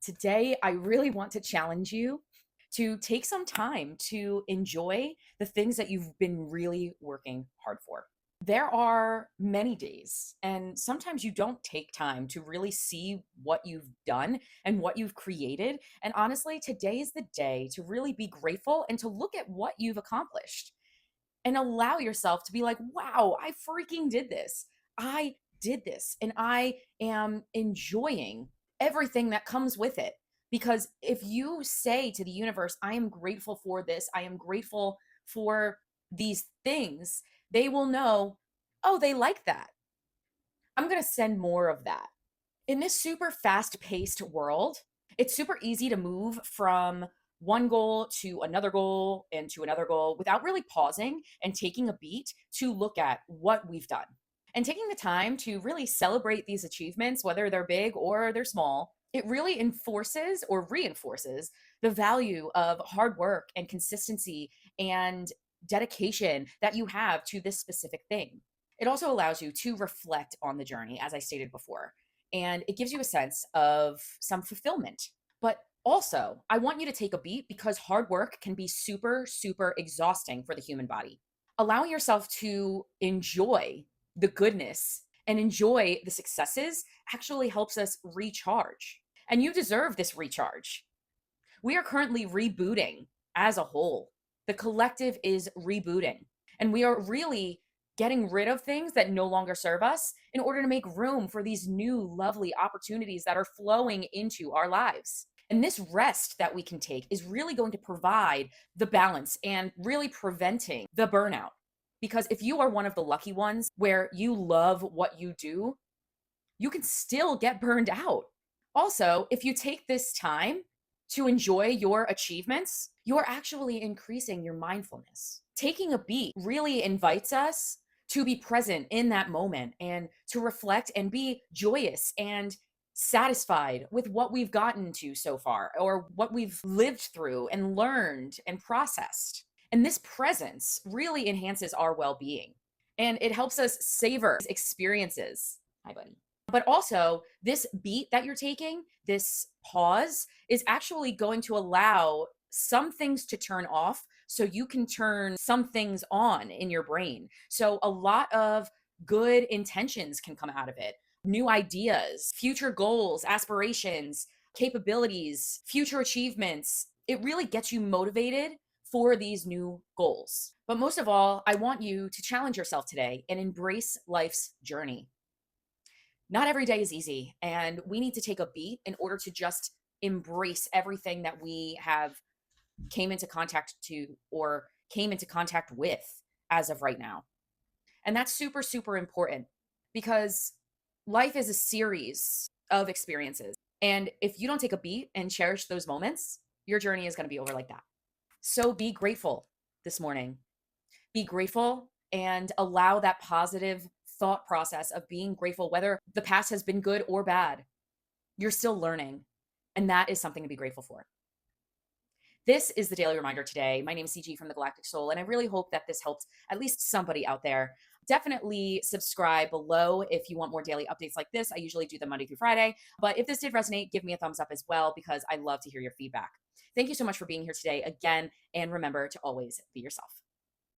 Today, I really want to challenge you to take some time to enjoy the things that you've been really working hard for. There are many days, and sometimes you don't take time to really see what you've done and what you've created. And honestly, today is the day to really be grateful and to look at what you've accomplished and allow yourself to be like, wow, I freaking did this. I did this and I am enjoying everything that comes with it. Because if you say to the universe, I am grateful for this, I am grateful for these things, they will know, oh, they like that. I'm going to send more of that. In this super fast paced world, it's super easy to move from one goal to another goal and to another goal without really pausing and taking a beat to look at what we've done. And taking the time to really celebrate these achievements, whether they're big or they're small, it really enforces or reinforces the value of hard work and consistency and dedication that you have to this specific thing. It also allows you to reflect on the journey, as I stated before, and it gives you a sense of some fulfillment. But also, I want you to take a beat because hard work can be super, super exhausting for the human body. Allowing yourself to enjoy the goodness and enjoy the successes actually helps us recharge. And you deserve this recharge. We are currently rebooting as a whole. The collective is rebooting, and we are really getting rid of things that no longer serve us in order to make room for these new lovely opportunities that are flowing into our lives. And this rest that we can take is really going to provide the balance and really preventing the burnout. Because if you are one of the lucky ones where you love what you do, you can still get burned out. Also, if you take this time to enjoy your achievements, you're actually increasing your mindfulness. Taking a beat really invites us to be present in that moment and to reflect and be joyous and satisfied with what we've gotten to so far or what we've lived through and learned and processed. And this presence really enhances our well being and it helps us savor experiences. Hi, buddy. But also, this beat that you're taking, this pause, is actually going to allow some things to turn off so you can turn some things on in your brain. So, a lot of good intentions can come out of it, new ideas, future goals, aspirations, capabilities, future achievements. It really gets you motivated for these new goals. But most of all, I want you to challenge yourself today and embrace life's journey. Not every day is easy, and we need to take a beat in order to just embrace everything that we have came into contact to or came into contact with as of right now. And that's super, super important because life is a series of experiences. And if you don't take a beat and cherish those moments, your journey is going to be over like that. So be grateful this morning. Be grateful and allow that positive thought process of being grateful, whether the past has been good or bad. You're still learning, and that is something to be grateful for. This is the daily reminder today. My name is CG from the Galactic Soul, and I really hope that this helped at least somebody out there. Definitely subscribe below if you want more daily updates like this. I usually do them Monday through Friday, but if this did resonate, give me a thumbs up as well because I love to hear your feedback. Thank you so much for being here today again, and remember to always be yourself.